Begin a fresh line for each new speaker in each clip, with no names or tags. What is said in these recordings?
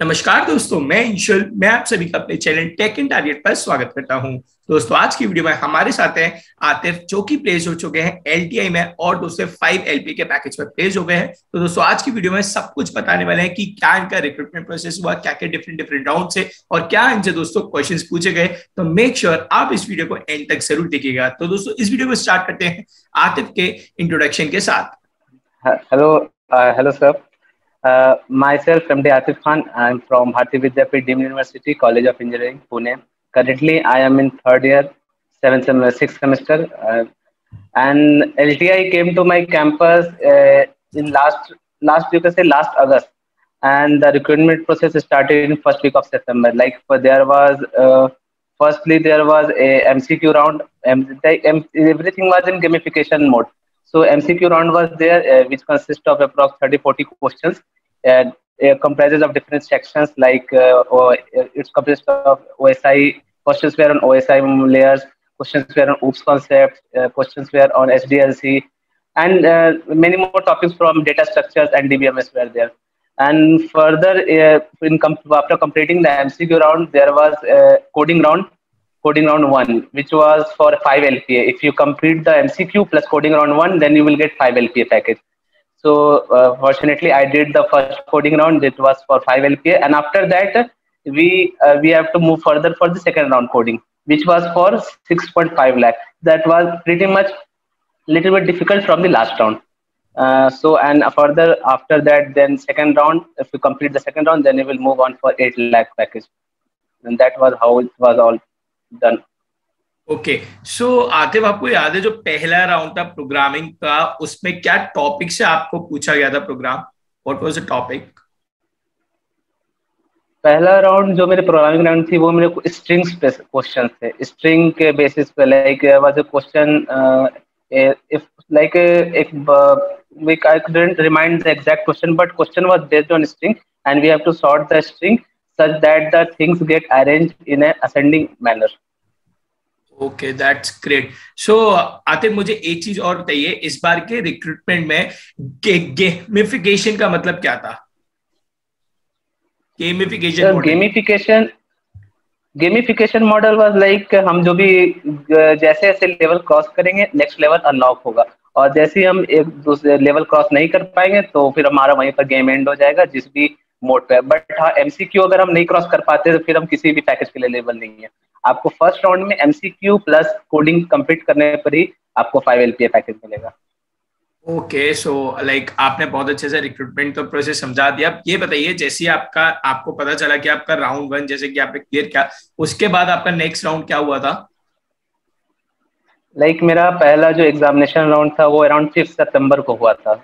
नमस्कार दोस्तों, मैं ईश्वर। मैं आप सभी का अपने चैनल टेक इन टारगेट पर स्वागत करता हूं। दोस्तों, आज की वीडियो में हमारे साथ हैं आतिफ, जो कि प्लेस हो चुके हैं एलटीआई में और दूसरे 5 LP के पैकेज पर प्लेस हो गए हैं। तो दोस्तों, आज की वीडियो में सब कुछ बताने वाले हैं कि क्या इनका रिक्रूटमेंट प्रोसेस हुआ, क्या क्या डिफरेंट डिफरेंट राउंड से और क्या इनसे दोस्तों क्वेश्चन पूछे गए। तो मेक श्योर आप इस वीडियो को एंड तक जरूर देखिएगा। तो दोस्तों, इस वीडियो को स्टार्ट करते हैं आतिफ के इंट्रोडक्शन के साथ।
Hello, sir. Myself, MD Atif Khan. I'm from Bharati Vidyapeeth Deemed University, College of Engineering, Pune. Currently, I am in third year, sixth semester. And LTI came to my campus in you can say last August, and the recruitment process started in first week of September. Firstly there was a MCQ round. Everything was in gamification mode. So MCQ round was there, which consists of approximately 30-40 questions, and comprises of different sections it's consists of OSI. Questions were on OSI layers, questions were on OOPS concepts, questions were on SDLC, and many more topics from data structures and DBMS were there. And further, after completing the MCQ round, there was coding round 1, which was for 5 LPA. If you complete the MCQ plus coding round 1, then you will get 5 LPA package. So fortunately, I did the first coding round. It was for 5 LPA, and after that, we have to move further for the second round coding, which was for 6.5 lakh. That was pretty much little bit difficult from the last round. And further after that, then second round, if you complete the second round, then you will move on for 8 lakh package. And that was how it was all done.
Okay, so Atif, आपको याद है जो पहला round था programming का, उसमें क्या topic से आपको पूछा गया था program? What was the topic?
पहला राउंड जो मेरे प्रोग्रामिंग राउंड थी, वो मेरे को स्ट्रिंग्स पे क्वेश्चन थे। स्ट्रिंग के बेसिस पे like was a question if like we I couldn't remind the exact question, but question was based on string, and we have to sort the string such that the things get arranged in a ascending manner.
Okay, that's great. So Atif, मुझे एक चीज और बताइए, इस बार के recruitment में gamification का मतलब क्या था?
गेमिफिकेशन मॉडल वाज लाइक, हम जो भी जैसे जैसे लेवल क्रॉस करेंगे, नेक्स्ट लेवल अनलॉक होगा, और जैसे ही हम एक दूसरे लेवल क्रॉस नहीं कर पाएंगे तो फिर हमारा वहीं पर गेम एंड हो जाएगा, जिस भी मोड पे। बट हाँ, एमसीक्यू अगर हम नहीं क्रॉस कर पाते तो फिर हम किसी भी पैकेज के लिए लेवल नहीं है। आपको फर्स्ट राउंड में एमसीक्यू प्लस कोडिंग कंप्लीट करने पर ही आपको 5 LPA पैकेज मिलेगा।
ओके, सो लाइक आपने बहुत अच्छे से रिक्रूटमेंट का प्रोसेस समझा दिया। अब ये बताइए, जैसे आपको पता चला कि आपका राउंड 1 जैसे कि आपने क्लियर किया, उसके बाद आपका नेक्स्ट राउंड क्या हुआ था?
लाइक मेरा पहला जो एग्जामिनेशन राउंड था वो अराउंड 5 सितंबर को हुआ था।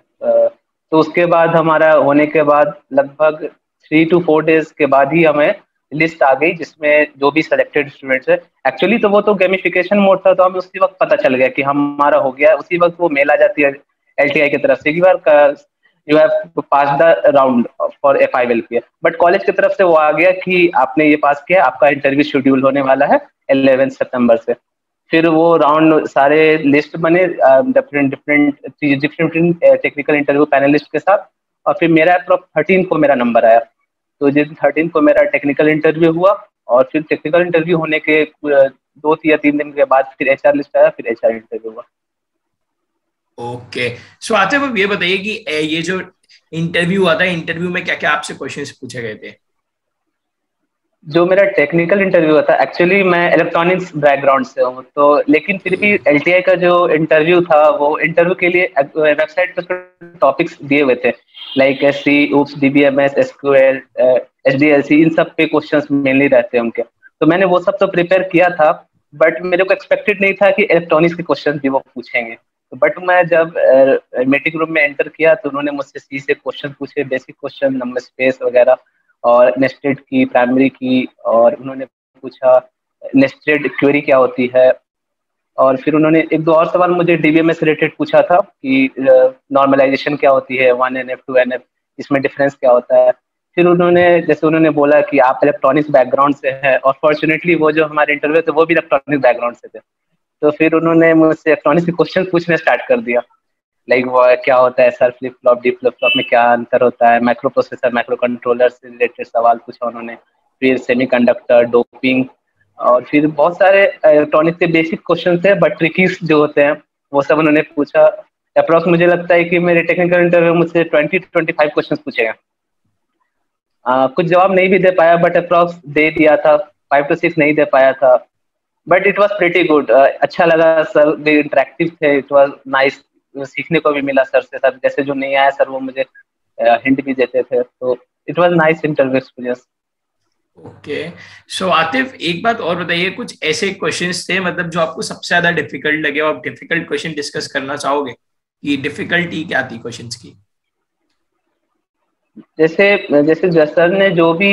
तो उसके बाद हमारा होने के बाद लगभग 3 to 4 डेज के बाद ही हमें लिस्ट आ गई, जिसमें जो भी सिलेक्टेड स्टूडेंट्स है। एक्चुअली तो वो तो गेमिफिकेशन मोड था, तो हमें उसी वक्त पता चल गया कि हमारा हो गया। उसी वक्त वो मेल आ जाती है एलटीआई की तरफ से कि बार you have to pass the round for a 5 LPA। But college की तरफ से वो आ गया कि आपने ये पास किया, आपका इंटरव्यू शेड्यूल होने वाला है 11 सितंबर से। फिर वो राउंड सारे लिस्ट बने डिफरेंट टेक्निकल इंटरव्यू पैनलिस्ट के साथ, और फिर मेरा 13 को मेरा नंबर आया। तो जिस 13 को मेरा टेक्निकल इंटरव्यू हुआ, और फिर टेक्निकल इंटरव्यू होने के 2 या 3 दिन के बाद फिर HR लिस्ट आया, फिर HR इंटरव्यू हुआ।
ओके, सो आतिफ, अब ये बताइए कि ये जो इंटरव्यू हुआ था, इंटरव्यू में क्या क्या आपसे क्वेश्चंस पूछे गए थे?
जो मेरा टेक्निकल इंटरव्यू हुआ था, एक्चुअली मैं इलेक्ट्रॉनिक्स बैकग्राउंड से हूँ, तो लेकिन फिर भी एलटीआई का जो इंटरव्यू था, वो इंटरव्यू के लिए वेबसाइट पर टॉपिक्स दिए हुए थे, लाइक सी, ऊप्स, डीबीएमएस, एसक्यूएल, एचडीएलसी, इन सब पे क्वेश्चंस मेनली रहते हैं उनके। तो मैंने वो सब तो प्रिपेयर किया था, बट मेरे को एक्सपेक्टेड नहीं था कि इलेक्ट्रॉनिक्स के क्वेश्चन भी वो पूछेंगे। तो बट मैं जब मीटिंग रूम में एंटर किया, तो उन्होंने मुझसे सी से क्वेश्चन पूछे, बेसिक क्वेश्चन, नंबर स्पेस वगैरह, और नेस्टेड की, प्राइमरी की, और उन्होंने पूछा नेस्टेड क्वेरी क्या होती है। और फिर उन्होंने 1-2 और सवाल मुझे डीबीएमएस रिलेटेड पूछा था कि नॉर्मलाइजेशन क्या होती है, 1NF 2NF, इसमें डिफरेंस क्या होता है। फिर उन्होंने बोला कि आप इलेक्ट्रॉनिक्स बैकग्राउंड से हैं, और फॉर्चुनेटली वो जो हमारे इंटरव्यू थे वो भी इलेक्ट्रॉनिक्स बैकग्राउंड से थे। तो फिर उन्होंने मुझसे इलेक्ट्रॉनिक्स के क्वेश्चन पूछने स्टार्ट कर दिया। लाइक वो क्या होता है sir flip flop, D flip flop में क्या अंतर होता है, माइक्रो प्रोसेसर माइक्रो कंट्रोलर से रिलेटेड सवाल पूछा उन्होंने, फिर सेमीकंडक्टर, डोपिंग, और फिर बहुत सारे इलेक्ट्रॉनिक के बेसिक क्वेश्चन थे बट ट्रिकीज जो होते हैं वो सब उन्होंने पूछा। अप्रॉक्स मुझे लगता है कि मेरे टेक्निकल इंटरव्यू में मुझसे 20 to 25 क्वेश्चन पूछे गए। कुछ जवाब नहीं भी दे पाया बट अप्रॉक्स दे दिया था, 5 to 6 नहीं दे पाया था, but it was pretty good. अच्छा लगा, सर भी इंटरेक्टिव थे, इट वॉज नाइस, सीखने को भी मिला सर से। सर जैसे जो नहीं आया सर वो मुझे हिंट भी देते थे, तो it was nice interview experience.
Okay, so Atif एक बात और बताइए, कुछ ऐसे क्वेश्चंस थे मतलब जो आपको सबसे ज्यादा डिफिकल्ट लगे, और आप डिफिकल्ट क्वेश्चन डिस्कस करना चाहोगे कि डिफिकल्टी क्या थी क्वेश्चंस की?
जैसे जैसे सर ने जो भी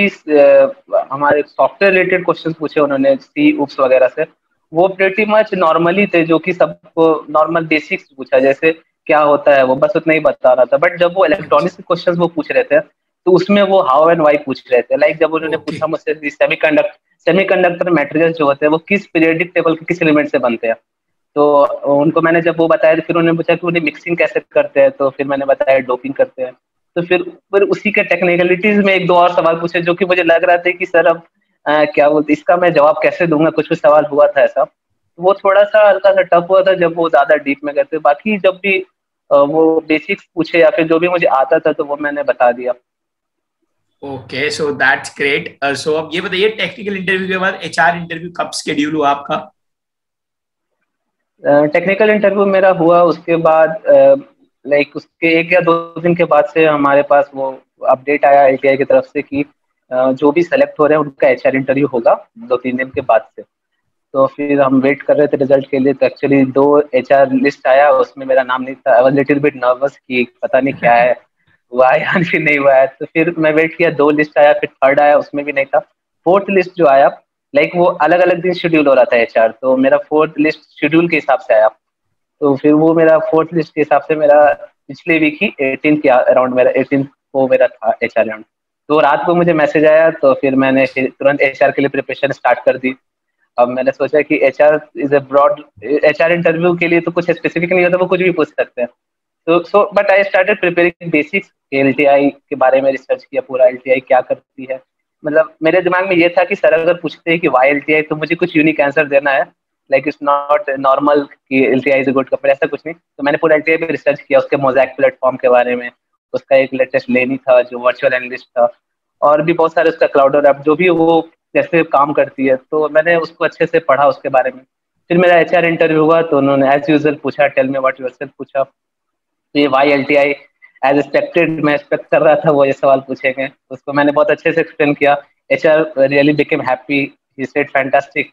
हमारे सॉफ्टवेयर रिलेटेड क्वेश्चन पूछे उन्होंने, सी उप्स वगैरह से, वो प्रेटी मच नॉर्मली थे, जो कि सबको नॉर्मल बेसिक्स पूछा, जैसे क्या होता है वो बस उतना ही बता रहा था। बट जब वो इलेक्ट्रॉनिक्स के क्वेश्चन वो पूछ रहे थे तो उसमें वो हाउ एंड वाई पूछ रहे थे। लाइक जब उन्होंने
ओके,
पूछा मुझसे सेमीकंडक्टर मटेरियल जो होते हैं वो किस पीरियोडिक टेबल के किस एलिमेंट से बनते हैं, तो उनको मैंने जब वो बताया तो फिर उन्होंने पूछा कि उन्हें मिक्सिंग कैसे करते हैं, तो फिर मैंने बताया डोपिंग करते हैं। तो फिर उसी के टेक्निकलिटीज में एक दो और सवाल पूछे जो कि मुझे लग रहा था कि सर अब क्या बोलते इसका मैं जवाब कैसे दूंगा, कुछ कुछ सवाल हुआ था ऐसा। तो वो थोड़ा सा हल्का सा टफ हुआ था जब वो ज्यादा डीप में गए थे। बाकी जब भी वो बेसिक्स पूछे या फिर जो भी मुझे आता था तो वो मैंने बता दिया।
Okay, so that's great. So अब ये बताइए, टेक्निकल इंटरव्यू के बाद एचआर इंटरव्यू कब शेड्यूल हुआ आपका?
टेक्निकल इंटरव्यू मेरा हुआ, उसके बाद लाइक उसके 1 या 2 दिन के बाद से हमारे पास वो अपडेट आया एटीआई की तरफ से कि जो भी सेलेक्ट हो रहे हैं उनका एचआर इंटरव्यू होगा 2-3 दिन के बाद से। तो फिर हम वेट कर रहे थे रिजल्ट के लिए, तो एक्चुअली 2 एचआर लिस्ट आया, उसमें मेरा नाम नहीं था। I was little bit nervous कि पता नहीं क्या है, हुआ है या फिर नहीं हुआ है। तो फिर मैं वेट किया, 2 लिस्ट आया, फिर थर्ड आया, उसमें भी नहीं था। फोर्थ लिस्ट जो आया, लाइक वो अलग अलग दिन शेड्यूल हो रहा था एचआर, तो मेरा फोर्थ लिस्ट शेड्यूल के हिसाब से आया। तो फिर वो मेरा फोर्थ लिस्ट के हिसाब से मेरा पिछले वीक ही 18 के अराउंड, मेरा 18 को मेरा था एचआर राउंड। तो रात को मुझे मैसेज आया, तो फिर मैंने फिर तुरंत एचआर के लिए प्रिपरेशन स्टार्ट कर दी। अब मैंने सोचा कि HR is a broad, HR interview के लिए तो कुछ स्पेसिफिक नहीं होता, वो कुछ भी पूछ सकते हैं। तो but I started preparing basics, LTI के बारे में रिसर्च किया पूरा, एलटीआई क्या करती है। मतलब मेरे दिमाग में ये था कि सर अगर पूछते हैं कि वाई एलटीआई तो मुझे कुछ यूनिक आंसर देना है, लाइक इट्स नॉट नॉर्मल कि LTI is a good company, ऐसा कुछ नहीं। तो मैंने पूरा एलटीआई पे रिसर्च किया, उसके मोज़ैक प्लेटफॉर्म के बारे में, उसका एक लेटेस्ट लेनी था जो वर्चुअल एनालिस्ट था, और भी बहुत सारे उसका क्लाउड ऐप जो भी वो कैसे काम करती है, तो मैंने उसको अच्छे से पढ़ा उसके बारे में। फिर मेरा एचआर इंटरव्यू हुआ तो उन्होंने एज यूजुअल पूछा टेल मी व्हाट योरसेल्फ पूछा। तो ये Y L T I as expected, मैं एक्सपेक्ट कर रहा था वो ये सवाल पूछेंगे, उसको मैंने बहुत अच्छे से एक्सप्लेन किया। H R really became happy, he said fantastic.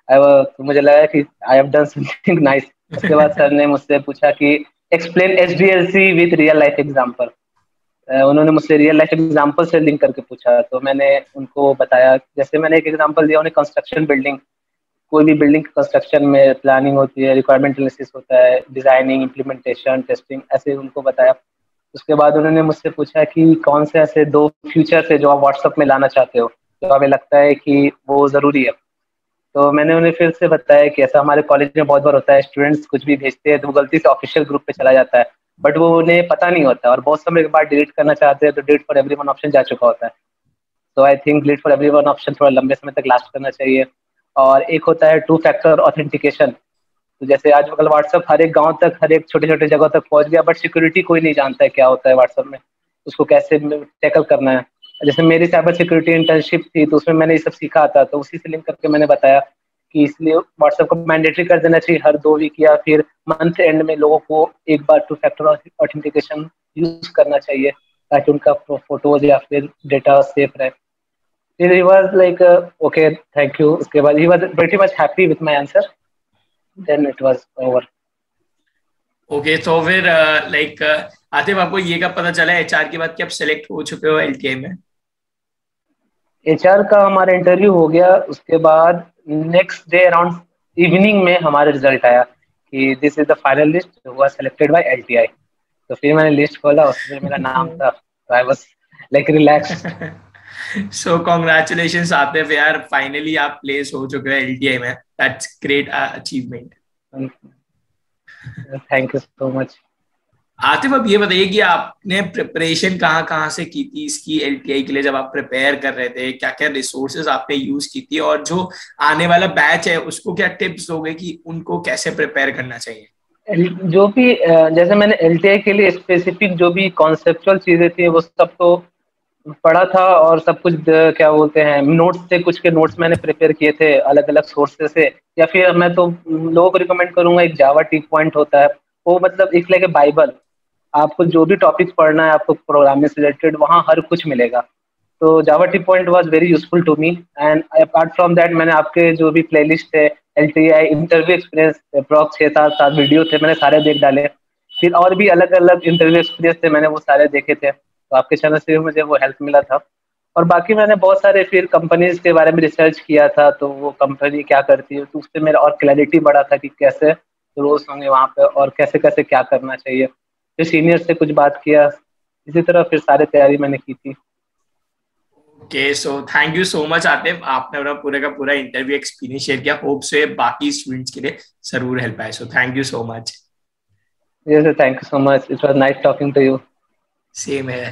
तो मुझे लगा कि I have done something nice. उसके बाद सर ने मुझसे पूछा कि explain H D L C with real life example. उन्होंने मुझसे रियल लाइफ एग्जाम्पल से लिंक करके पूछा, तो मैंने उनको बताया। जैसे मैंने एक एग्जाम्पल दिया उन्हें, कंस्ट्रक्शन बिल्डिंग, कोई भी बिल्डिंग कंस्ट्रक्शन में प्लानिंग होती है, रिक्वायरमेंट एनालिसिस होता है, डिजाइनिंग, इम्प्लीमेंटेशन, टेस्टिंग, ऐसे उनको बताया। उसके बाद उन्होंने मुझसे पूछा कि कौन से ऐसे 2 फीचर्स है जो आप व्हाट्सएप में लाना चाहते हो, तो हमें लगता है कि वो ज़रूरी है। तो मैंने उन्हें फिर से बताया कि ऐसा हमारे कॉलेज में बहुत बार होता है, स्टूडेंट्स कुछ भी भेजते हैं तो वो गलती से ऑफिशियल ग्रुप पे चला जाता है, बट वो उन्हें पता नहीं होता, और बहुत समय के बाद डिलीट करना चाहते हैं तो डिलीट फॉर एवरीवन ऑप्शन जा चुका होता है। तो I think delete for everyone option थोड़ा लंबे समय तक लास्ट करना चाहिए। और एक होता है 2 फैक्टर ऑथेंटिकेशन। तो जैसे आजकल व्हाट्सएप हर एक गांव तक, हर एक छोटे छोटे जगह तक पहुंच गया, बट सिक्योरिटी कोई नहीं जानता है क्या होता है व्हाट्सएप में, उसको कैसे टैकल करना है। जैसे मेरी साइबर सिक्योरिटी इंटर्नशिप थी तो उसमें मैंने ये सब सीखा था, तो उसी से लिंक करके मैंने बताया कि इसलिए व्हाट्सएप को मैंडेटरी कर देना चाहिए हर 2 वीक या फिर मंथ एंड में लोगों को एक बार 2 फैक्टर ऑथेंटिकेशन यूज करना चाहिए, ताकि उनका फोटोज या फिर डेटा सेफ रहे। फिर he was like okay thank you, उसके बाद he was pretty much happy with my answer, then it was over।
Okay, तो फिर लाइक आतिफ, आपको ये कब पता चला एचआर के बाद कि आप सेलेक्ट हो चुके हो एलटीआई में?
एचआर का हमारा इंटरव्यू हो गया, उसके बाद नेक्स्ट डे अराउंड इवनिंग में हमारा रिजल्ट आया कि this is the final list हुआ सेलेक्टेड बाय एलटीआई। तो फिर मैंने लिस्ट खोला, उसमें मेरा नाम था, तो I was like relaxed.
So congratulations Atif यार, फाइनली आप प्लेस हो चुके हो एलटीआई में। That's great achievement.
Thank you so much.
Atif, अब ये बताइए कि आपने प्रिपरेशन कहाँ से की थी इसकी एलटीआई के लिए? जब आप प्रिपेयर कर रहे थे, क्या क्या रिसोर्सेज आपने यूज की थी, और जो आने वाला बैच है उसको क्या टिप्स दोगे कि उनको कैसे प्रिपेयर करना चाहिए?
जो भी जैसे मैंने एलटीआई के लिए स्पेसिफिक जो भी कॉन्सेप्चुअल चीजें थी वो सब तो पढ़ा था, और सब कुछ क्या बोलते हैं, नोट्स थे, कुछ के नोट्स मैंने प्रिपेयर किए थे अलग अलग सोर्सेज से। या फिर मैं तो लोगों को रिकमेंड करूंगा, एक जावा टी पॉइंट होता है, वो मतलब एक लाइक बाइबल। आपको जो भी टॉपिक्स पढ़ना है, आपको प्रोग्रामिंग से रिलेटेड, वहाँ हर कुछ मिलेगा। तो Java T point was very useful to me. And apart from that, मैंने आपके जो भी प्लेलिस्ट है, LTI interview experience, approx 6-7 video थे, मैंने सारे देख डाले। फिर और भी अलग अलग इंटरव्यू एक्सपीरियंस थे, मैंने वो सारे देखे थे, तो आपके चैनल से भी मुझे वो हेल्प मिला था। और बाकी मैंने बहुत सारे फिर कंपनीज के बारे में रिसर्च किया था, तो वो कंपनी क्या करती है, तो उससे मेरा और क्लैरिटी बढ़ा था कि कैसे रोज होंगे वहाँ पे और कैसे कैसे क्या करना चाहिए। फिर सीनियर से कुछ बात किया, इसी तरह फिर सारी तैयारी मैंने की थी।
Okay, so thank you so much Atif, आपने अपना पूरे का पूरा इंटरव्यू एक्सपीरियंस शेयर किया। होप से बाकी स्टूडेंट्स के लिए जरूर हेल्प आए। So thank you so much.
Yes, thank you so much. It was nice talking to you.
Same है।